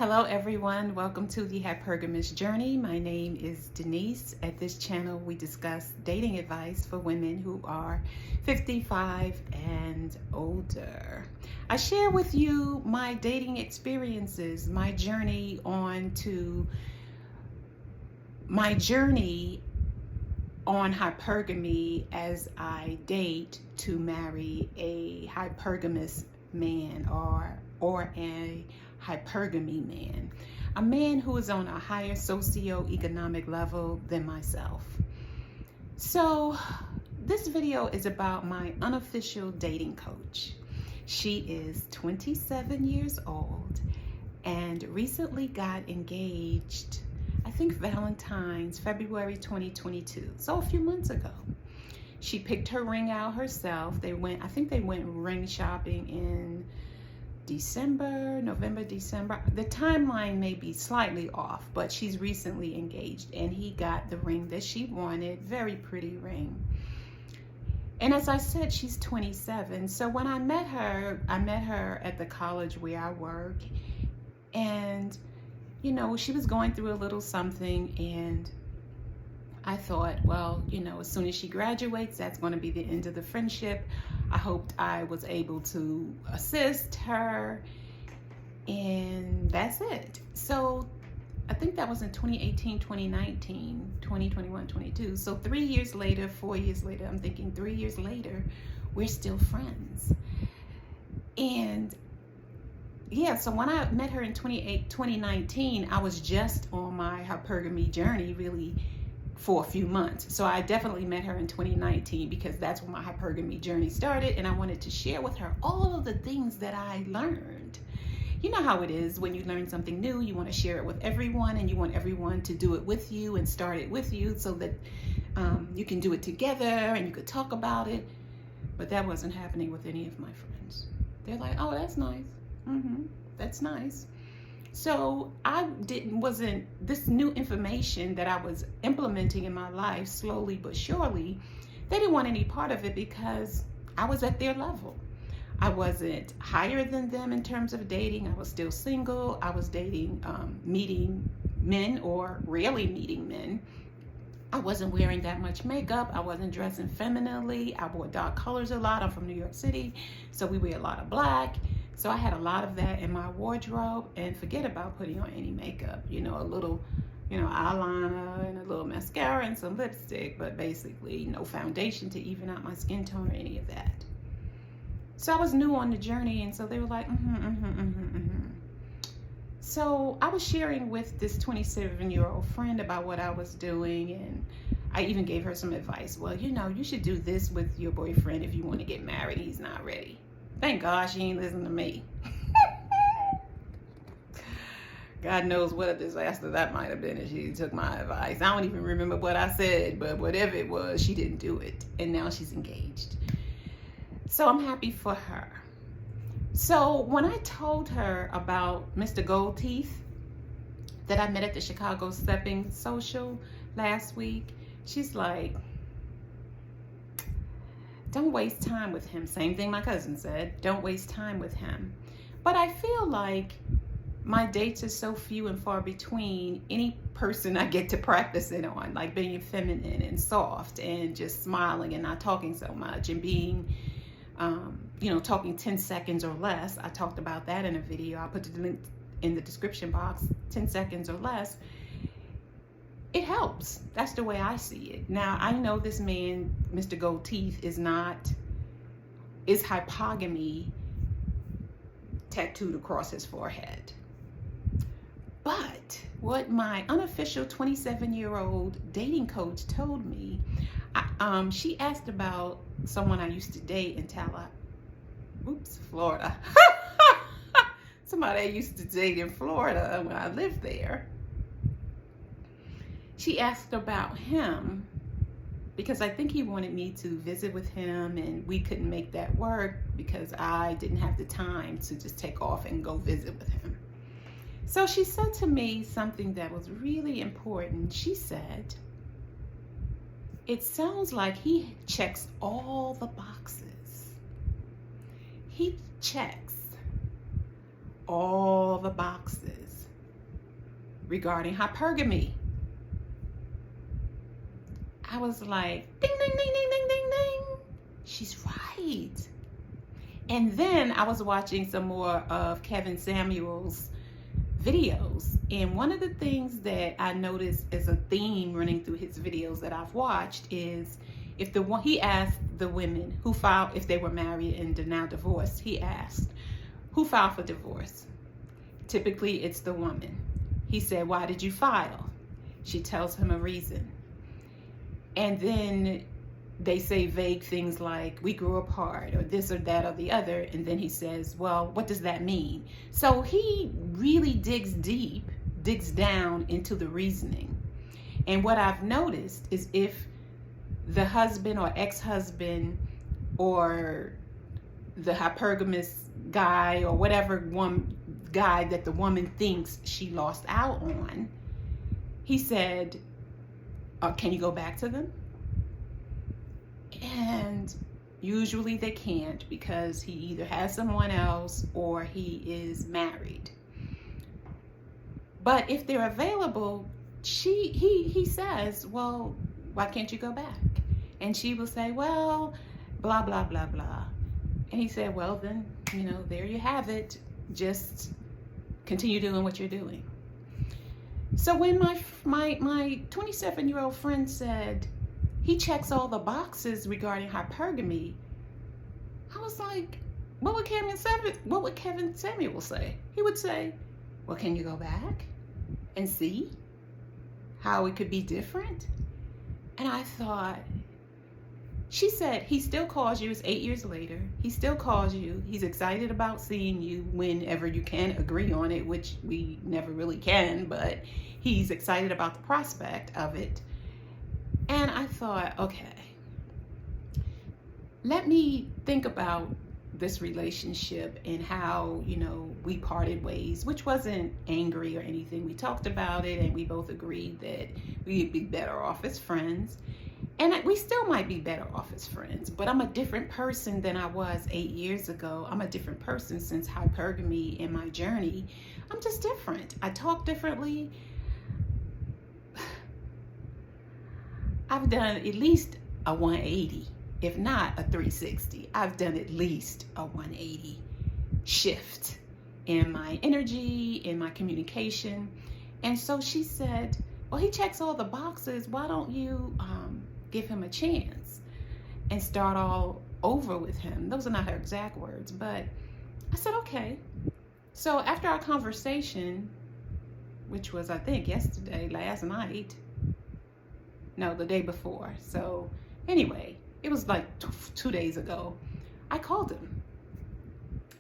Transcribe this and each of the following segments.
Hello everyone, welcome to the Hypergamous Journey. My name is Denise. At this channel we discuss dating advice for women who are 55 and older. I share with you my dating experiences, my journey on hypergamy as I date to marry a hypergamous man or a hypergamy man, a man who is on a higher socioeconomic level than myself. So this video is about my unofficial dating coach. She is 27 years old and recently got engaged, I think Valentine's, February 2022, so a few months ago. She picked her ring out herself. I think they went ring shopping in November, December. The timeline may be slightly off, but she's recently engaged and he got the ring that she wanted. Very pretty ring. And as I said, she's 27. So when I met her at the college where I work, and you know, she was going through a little something, and I thought, well, you know, as soon as she graduates, that's going to be the end of the friendship. I hoped I was able to assist her, and that's it. So I think that was in 2018, 2019, 2021, 22. So 3 years later, 4 years later, I'm thinking 3 years later, we're still friends. And yeah, so when I met her in 2019, I was just on my hypergamy journey, really, for a few months. So I definitely met her in 2019 because that's when my hypergamy journey started, and I wanted to share with her all of the things that I learned. You know how it is when you learn something new, you want to share it with everyone, and you want everyone to do it with you and start it with you so that you can do it together and you could talk about it. But that wasn't happening with any of my friends. They're like, oh, that's nice. That's nice. So this new information that I was implementing in my life slowly but surely, they didn't want any part of it because I was at their level. I wasn't higher than them in terms of dating. I was still single. I was dating, meeting men, or rarely meeting men. I wasn't wearing that much makeup. I wasn't dressing femininely. I wore dark colors a lot. I'm from New York City, so we wear a lot of black. So I had a lot of that in my wardrobe, and forget about putting on any makeup, you know, a little, you know, eyeliner and a little mascara and some lipstick, but basically no foundation to even out my skin tone or any of that. So I was new on the journey, and so they were like, So I was sharing with this 27-year-old friend about what I was doing, and I even gave her some advice. Well, you know, you should do this with your boyfriend if you want to get married. He's not ready. Thank God she ain't listen to me. God knows what a disaster that might have been if she took my advice. I don't even remember what I said, but whatever it was, she didn't do it. And now she's engaged. So I'm happy for her. So when I told her about Mr. Gold Teeth that I met at the Chicago Stepping Social last week, she's like, don't waste time with him. Same thing my cousin said. Don't waste time with him. But I feel like my dates are so few and far between. Any person I get to practice it on, like being feminine and soft and just smiling and not talking so much and being, you know, talking 10 seconds or less. I talked about that in a video. I'll put the link in the description box. 10 seconds or less. It helps. That's the way I see it. Now, I know this man, Mr. Gold Teeth, is hypergamy tattooed across his forehead. But what my unofficial 27-year-old dating coach told me, she asked about someone I used to date in Florida. Somebody I used to date in Florida when I lived there. She asked about him because I think he wanted me to visit with him, and we couldn't make that work because I didn't have the time to just take off and go visit with him. So she said to me something that was really important. She said, it sounds like he checks all the boxes. He checks all the boxes. regarding hypergamy. I was like, ding, ding, ding, ding, ding, ding, ding. She's right. And then I was watching some more of Kevin Samuel's videos. And one of the things that I noticed as a theme running through his videos that I've watched is he asked the women who filed, if they were married and now divorced, he asked, who filed for divorce? Typically, it's the woman. He said, why did you file? She tells him a reason. And then they say vague things like, we grew apart, or this or that or the other. And then he says, well, what does that mean? So he really digs deep, digs down into the reasoning. And what I've noticed is if the husband or ex-husband or the hypergamous guy or whatever one guy that the woman thinks she lost out on, he said, can you go back to them? And usually they can't, because he either has someone else or he is married. But if they're available, he says, well, why can't you go back? And she will say, well, blah, blah, blah, blah. And he said, well, then, there you have it. Just continue doing what you're doing. So when my 27-year-old friend said he checks all the boxes regarding hypergamy, I was like, what would Kevin Samuel say? He would say, well, can you go back and see how it could be different? And I thought, she said, he still calls you. It's 8 years later. He still calls you. He's excited about seeing you whenever you can agree on it, which we never really can, but he's excited about the prospect of it. And I thought, okay, let me think about this relationship and how, we parted ways, which wasn't angry or anything. We talked about it and we both agreed that we'd be better off as friends. And we still might be better off as friends, but I'm a different person than I was 8 years ago. I'm a different person since hypergamy in my journey. I'm just different. I talk differently. I've done at least a 180, if not a 360. I've done at least a 180 shift in my energy, in my communication. And so she said, well, he checks all the boxes. Why don't you give him a chance and start all over with him? Those are not her exact words, but I said, okay. So after our conversation, which was, I think, last night, no, the day before. So anyway, it was like 2 days ago. I called him.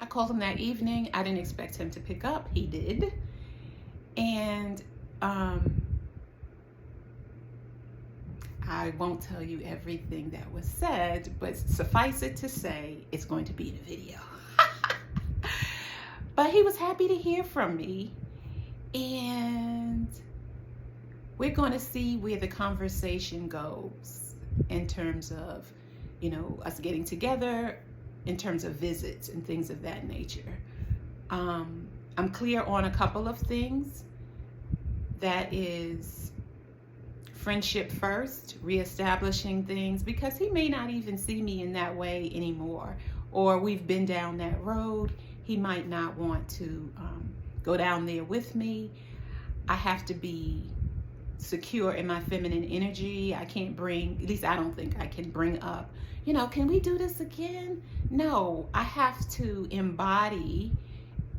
I called him that evening. I didn't expect him to pick up. He did. And I won't tell you everything that was said, but suffice it to say, it's going to be in a video. But he was happy to hear from me. And we're going to see where the conversation goes in terms of, us getting together, in terms of visits and things of that nature. I'm clear on a couple of things. That is friendship first, reestablishing things, because he may not even see me in that way anymore, or we've been down that road. He might not want to go down there with me. I have to be secure in my feminine energy. I can't bring, at least I don't think I can bring up, can we do this again? No, I have to embody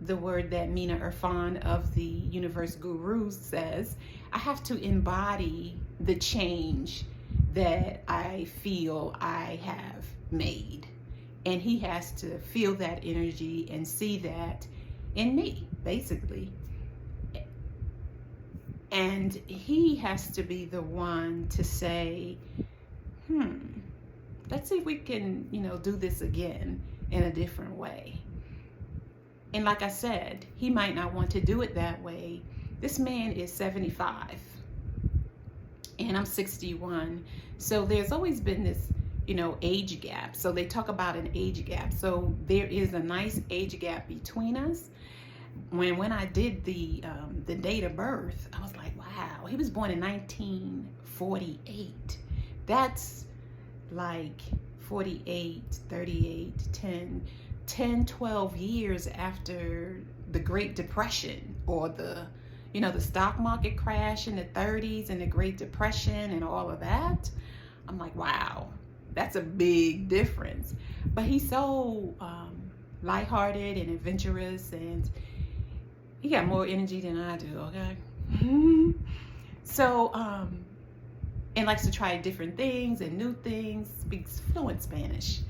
the word that Mina Irfan of the Universe Gurus says. I have to embody the change that I feel I have made. And he has to feel that energy and see that in me, basically. And he has to be the one to say, let's see if we can, do this again in a different way. And like I said, he might not want to do it that way. This man is 75 and I'm 61. So there's always been this, age gap. So they talk about an age gap. So there is a nice age gap between us. When I did the date of birth, I was wow, he was born in 1948. That's like 48, 38, 10, 12 years after the Great Depression, or the stock market crash in the 30s and the Great Depression and all of that. I'm like, wow, that's a big difference. But he's so lighthearted and adventurous, and he got more energy than I do, okay? So, and likes to try different things and new things, speaks fluent Spanish.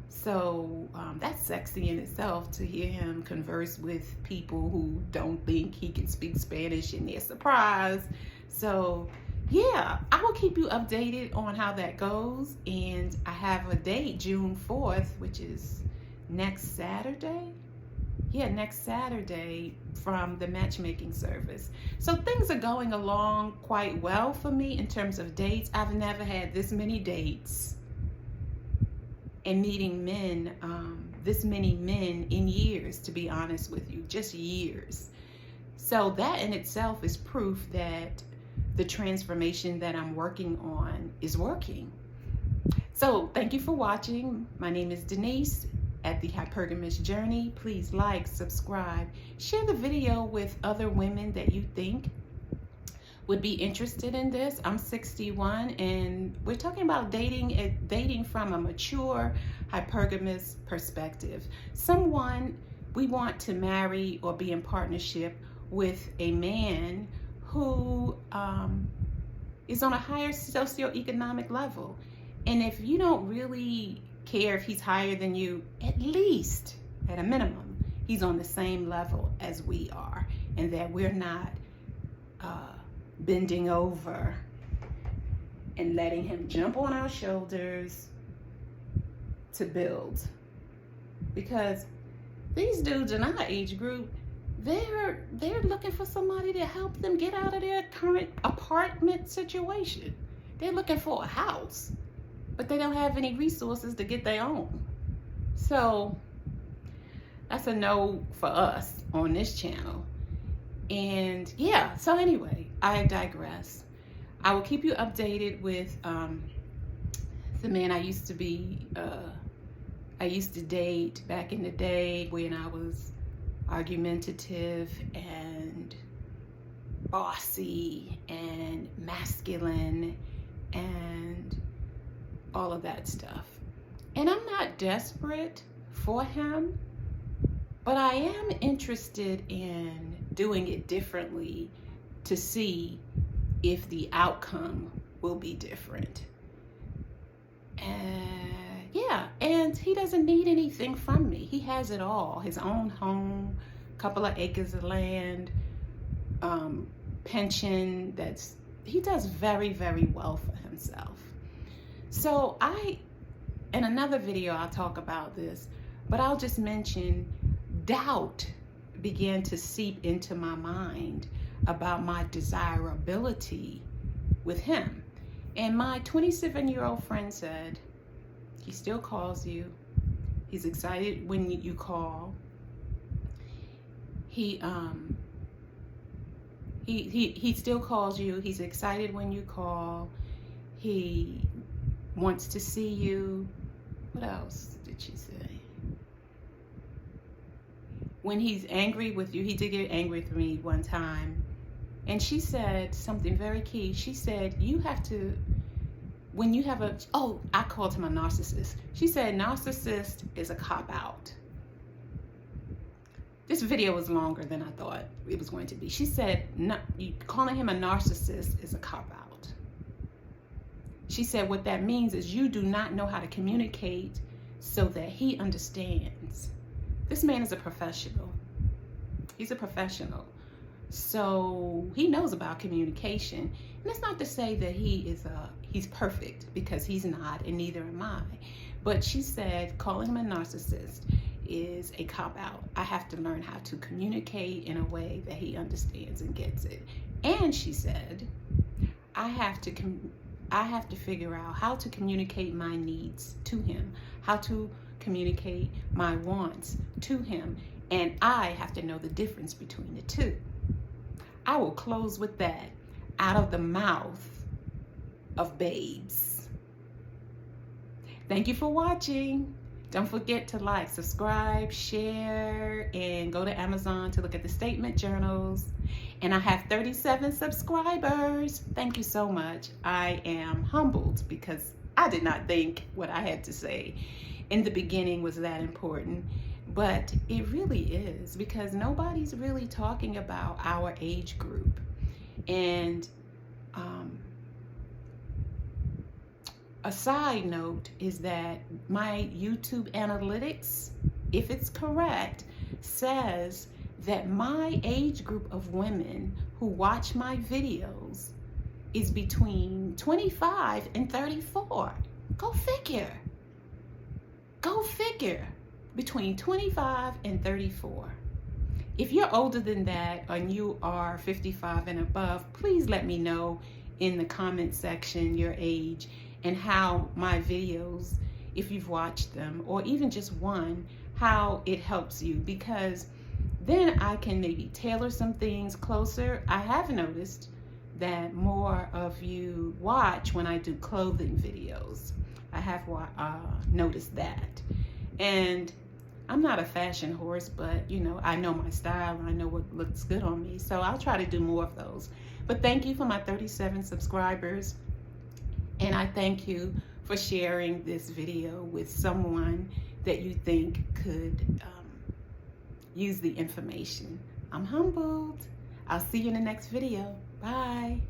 So that's sexy in itself, to hear him converse with people who don't think he can speak Spanish and they're surprised. So yeah, I will keep you updated on how that goes. And I have a date, June 4th, which is next Saturday. Yeah, next Saturday, from the matchmaking service. So things are going along quite well for me in terms of dates. I've never had this many dates and meeting men, this many men in years, to be honest with you, just years. So that in itself is proof that the transformation that I'm working on is working. So thank you for watching. My name is Denise at the Hypergamous Journey. Please like, subscribe, share the video with other women that you think would be interested in this. I'm 61 and we're talking about dating from a mature hypergamous perspective. Someone we want to marry or be in partnership with, a man who is on a higher socioeconomic level. And if you don't really care if he's higher than you, at least at a minimum he's on the same level as we are, and that we're not bending over and letting him jump on our shoulders to build. Because these dudes in our age group, they're looking for somebody to help them get out of their current apartment situation. They're looking for a house, but they don't have any resources to get their own. So that's a no for us on this channel. And yeah, so anyway, I digress. I will keep you updated with the man I used to date back in the day, when I was argumentative and bossy and masculine and all of that stuff. And I'm not desperate for him, but I am interested in doing it differently to see if the outcome will be different. Yeah, and he doesn't need anything from me. He has it all: his own home, a couple of acres of land, pension. He does very, very well for himself. So in another video I'll talk about this, but I'll just mention doubt began to seep into my mind about my desirability with him. And my 27-year-old friend said, he still calls you. He's excited when you call. He still calls you. He's excited when you call. He wants to see you. What else did she say? When he's angry with you, he did get angry with me one time. And she said something very key. She said, you have to, when you have I called him a narcissist. She said, narcissist is a cop-out. This video was longer than I thought it was going to be. She said, no, calling him a narcissist is a cop-out. She said, what that means is you do not know how to communicate so that he understands. This man is a professional. He's a professional. So he knows about communication. And that's not to say that he's perfect, because he's not, and neither am I. But she said calling him a narcissist is a cop-out. I have to learn how to communicate in a way that he understands and gets it. And she said, I have to figure out how to communicate my needs to him, how to communicate my wants to him, and I have to know the difference between the two. I will close with that. out of the mouth of babes. Thank you for watching. Don't forget to like, subscribe, share, and go to Amazon to look at the statement journals. And I have 37 subscribers. Thank you so much. I am humbled because I did not think what I had to say in the beginning was that important. But it really is, because nobody's really talking about our age group. And a side note is that my YouTube analytics, if it's correct, says that my age group of women who watch my videos is between 25 and 34. Go figure. Go figure. Between 25 and 34. If you're older than that and you are 55 and above, please let me know in the comment section your age and how my videos, if you've watched them, or even just one, how it helps you, because then I can maybe tailor some things closer. I have noticed that more of you watch when I do clothing videos. I have noticed that. And I'm not a fashion horse, but you know, I know my style and I know what looks good on me. So I'll try to do more of those. But thank you for my 37 subscribers. And I thank you for sharing this video with someone that you think could use the information. I'm humbled. I'll see you in the next video. Bye.